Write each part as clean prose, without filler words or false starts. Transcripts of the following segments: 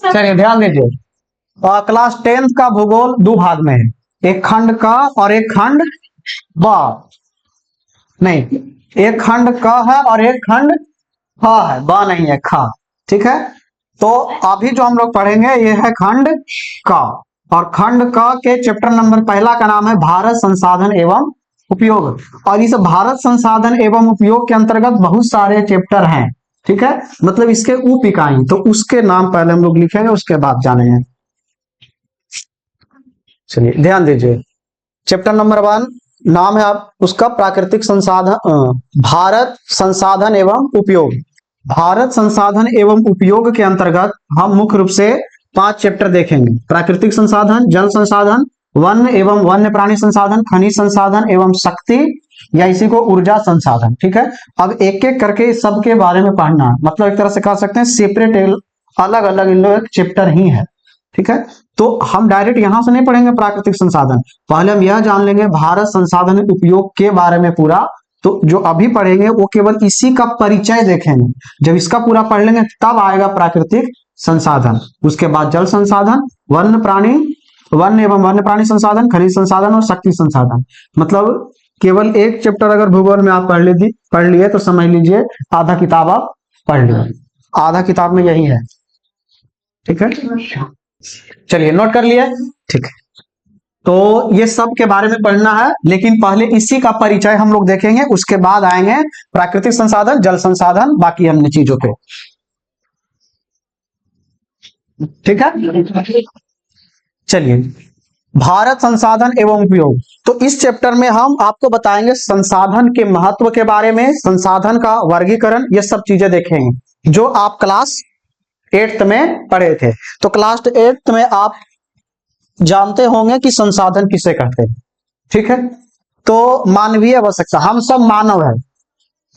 चलिए ध्यान दीजिए, क्लास 10th का भूगोल दो भाग में है, एक खंड क और एक खंड ब। नहीं, एक खंड क है और एक खंड ख है, ब नहीं है, ख। ठीक है, तो अभी जो हम लोग पढ़ेंगे ये है खंड क। और खंड क के चैप्टर नंबर पहला का नाम है भारत संसाधन एवं उपयोग। और इस भारत संसाधन एवं उपयोग के अंतर्गत बहुत सारे चैप्टर हैं। ठीक है, मतलब इसके उप इकाई, तो उसके नाम पहले हम लोग लिखेंगे, उसके बाद जानेंगे। चलिए ध्यान दीजिए, चैप्टर नंबर 1 नाम है आप उसका प्राकृतिक संसाधन, भारत संसाधन एवं उपयोग। भारत संसाधन एवं उपयोग के अंतर्गत हम मुख्य रूप से 5 चैप्टर देखेंगे। प्राकृतिक संसाधन, जल संसाधन, वन्य एवं वन्य प्राणी संसाधन, खनिज संसाधन एवं शक्ति या इसी को ऊर्जा संसाधन। ठीक है, अब एक एक करके सबके बारे में पढ़ना है, मतलब एक तरह से कह सकते हैं सेपरेट, अलग अलग इन लोग चैप्टर ही है। ठीक है, तो हम डायरेक्ट यहां से नहीं पढ़ेंगे प्राकृतिक संसाधन, पहले हम यह जान लेंगे भारत संसाधन उपयोग के बारे में पूरा। तो जो अभी पढ़ेंगे वो केवल इसी का परिचय देखेंगे, जब इसका पूरा पढ़ लेंगे तब आएगा प्राकृतिक संसाधन। उसके बाद जल संसाधन, वन्य प्राणी, वन्य एवं वन्य प्राणी संसाधन, खनिज संसाधन और शक्ति संसाधन। मतलब केवल एक चैप्टर अगर भूगोल में आप पढ़ लिए तो समझ लीजिए आधा किताब आप पढ़ लिए, आधा किताब में यही है। ठीक है, चलिए नोट कर लिए। ठीक है, तो ये सब के बारे में पढ़ना है, लेकिन पहले इसी का परिचय हम लोग देखेंगे, उसके बाद आएंगे प्राकृतिक संसाधन, जल संसाधन, बाकी अन्य चीजों पे। ठीक है, चलिए भारत संसाधन एवं उपयोग। तो इस चैप्टर में हम आपको बताएंगे संसाधन के महत्व के बारे में, संसाधन का वर्गीकरण, ये सब चीजें देखेंगे जो आप क्लास 8th में पढ़े थे। तो क्लास 8th में आप जानते होंगे कि संसाधन किसे कहते हैं। ठीक है, तो मानवीय आवश्यकता, हम सब मानव है,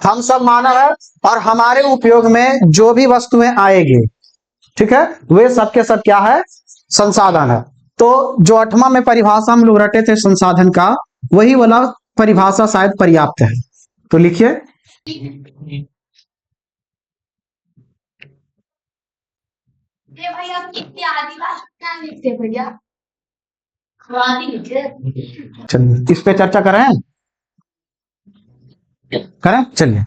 हम सब मानव है, और हमारे उपयोग में जो भी वस्तुएं आएगी, ठीक है, वे सब के सब क्या है, संसाधन है। तो जो 8वां में परिभाषा हम लोग रटे थे संसाधन का, वही वाला परिभाषा शायद पर्याप्त है। तो लिखिए, भैया कितनी आदि भाषा लिखते भैया, चलिए इस पे चर्चा करें करें। चलिए,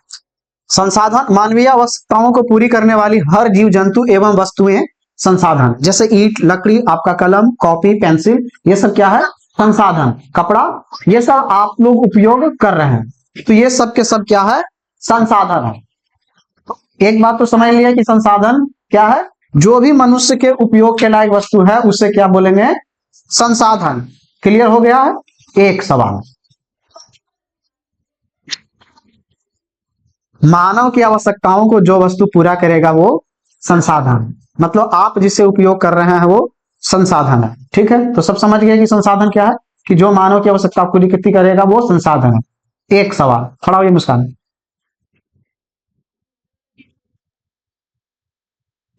संसाधन मानवीय आवश्यकताओं को पूरी करने वाली हर जीव जंतु एवं वस्तुएं संसाधन, जैसे ईंट, लकड़ी, आपका कलम, कॉपी, पेंसिल, ये सब क्या है, संसाधन। कपड़ा, ये सब आप लोग उपयोग कर रहे हैं, तो ये सब के सब क्या है, संसाधन है। एक बात तो समझ लिया कि संसाधन क्या है, जो भी मनुष्य के उपयोग के लायक वस्तु है उसे क्या बोलेंगे, संसाधन। क्लियर हो गया है। एक सवाल, मानव की आवश्यकताओं को जो वस्तु पूरा करेगा वो संसाधन, मतलब आप जिसे उपयोग कर रहे हैं वो संसाधन है। ठीक है, तो सब समझ गए कि संसाधन क्या है, कि जो मानव की आवश्यकता पूरी करेगा वो संसाधन है। एक सवाल, खड़ा हुई मुस्कान।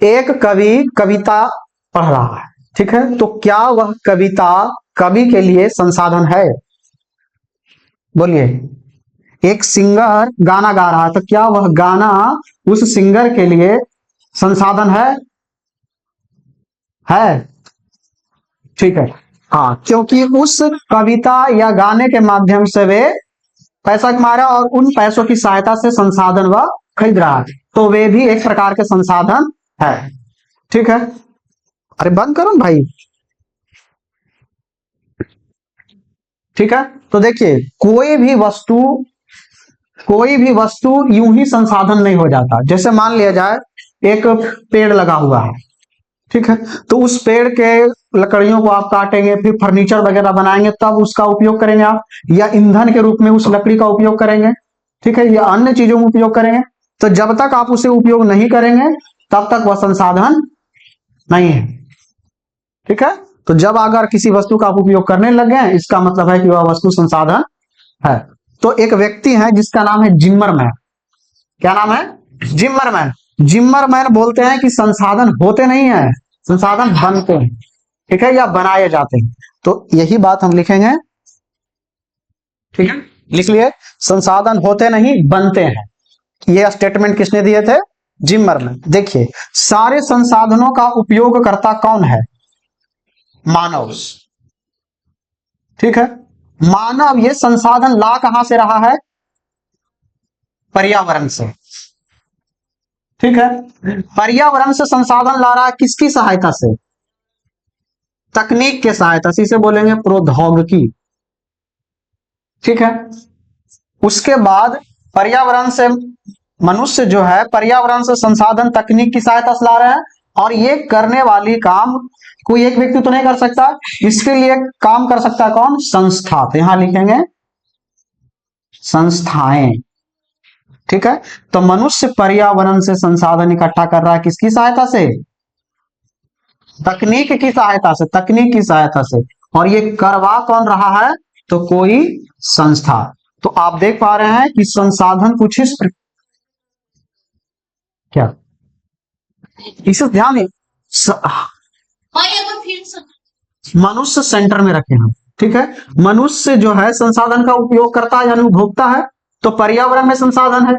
एक कवि कविता पढ़ रहा है, ठीक है, तो क्या वह कविता कवि के लिए संसाधन है, बोलिए। एक सिंगर गाना गा रहा है, तो क्या वह गाना उस सिंगर के लिए संसाधन है? ठीक है, हाँ, क्योंकि उस कविता या गाने के माध्यम से वे पैसा कमा रहा है और उन पैसों की सहायता से संसाधन वह खरीद रहा है, तो वे भी एक प्रकार के संसाधन है। ठीक है, अरे बंद करो भाई। ठीक है, तो देखिए कोई भी वस्तु यूं ही संसाधन नहीं हो जाता। जैसे मान लिया जाए एक पेड़ लगा हुआ है, ठीक है, तो उस पेड़ के लकड़ियों को आप काटेंगे, फिर फर्नीचर वगैरह बनाएंगे, तब उसका उपयोग करेंगे आप, या ईंधन के रूप में उस लकड़ी का उपयोग करेंगे, ठीक है, या अन्य चीजों में उपयोग करेंगे। तो जब तक आप उसे उपयोग नहीं करेंगे तब तक वह संसाधन नहीं है। ठीक है, तो जब अगर किसी वस्तु का आप उपयोग करने लग गए, इसका मतलब है कि वह वस्तु संसाधन है। तो एक व्यक्ति है जिसका नाम है जिम्मरमैन। क्या नाम है, जिम्मरमैन। जिम्मरमैन बोलते हैं कि संसाधन होते नहीं है, संसाधन बनते हैं, ठीक है, या बनाए जाते हैं। तो यही बात हम लिखेंगे, ठीक है, लिख लिए, संसाधन होते नहीं बनते हैं। ये स्टेटमेंट किसने दिए थे, जिम्मरमैन। देखिए, सारे संसाधनों का उपयोगकर्ता कौन है? मानव। ठीक है, मानव ये संसाधन ला कहां से रहा है? पर्यावरण से। ठीक है, पर्यावरण से संसाधन ला रहा है किसकी सहायता से? तकनीक के सहायता से, इसे बोलेंगे प्रौद्योगिकी। ठीक है, उसके बाद पर्यावरण से मनुष्य जो है पर्यावरण से संसाधन तकनीक की सहायता से ला रहे हैं, और ये करने वाली काम कोई एक व्यक्ति तो नहीं कर सकता, इसके लिए काम कर सकता है कौन? संस्था। तो यहां लिखेंगे संस्थाएं। ठीक है, तो मनुष्य पर्यावरण से संसाधन इकट्ठा कर रहा है किसकी सहायता से? तकनीक की सहायता से, तकनीक की सहायता से। और ये करवा कौन रहा है? तो कोई संस्था। तो आप देख पा रहे हैं कि संसाधन कुछ इस क्या इसे ध्यान भैया तो फिर से मनुष्य सेंटर में रखे हैं। ठीक है, मनुष्य जो है संसाधन का उपयोग करता है यानी उपभोक्ता है, तो पर्यावरण में संसाधन है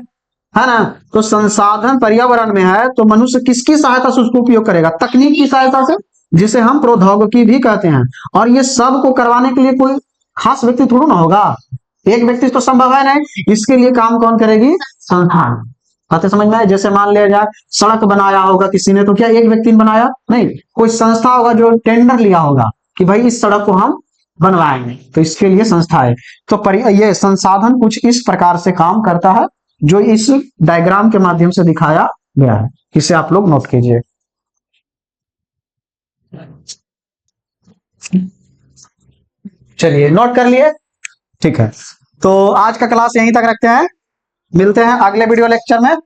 ना? तो संसाधन पर्यावरण में है तो मनुष्य किसकी सहायता से उसको उपयोग करेगा? तकनीक की सहायता से, जिसे हम प्रौद्योगिकी भी कहते हैं। और ये सब को करवाने के लिए कोई खास व्यक्ति थोड़ा ना होगा, एक व्यक्ति तो संभव है नहीं, इसके लिए काम कौन करेगी? संस्थान। बातें समझ में आए? जैसे मान लिया जाए सड़क बनाया होगा किसी ने, तो क्या एक व्यक्ति ने बनाया? नहीं, कोई संस्था होगा जो टेंडर लिया होगा कि भाई इस सड़क को हम बनवाएंगे, तो इसके लिए संस्था है। तो ये संसाधन कुछ इस प्रकार से काम करता है जो इस डायग्राम के माध्यम से दिखाया गया है। इसे आप लोग नोट कीजिए। चलिए, नोट कर लिए? ठीक है, तो आज का क्लास यहीं तक रखते हैं, मिलते हैं अगले वीडियो लेक्चर में।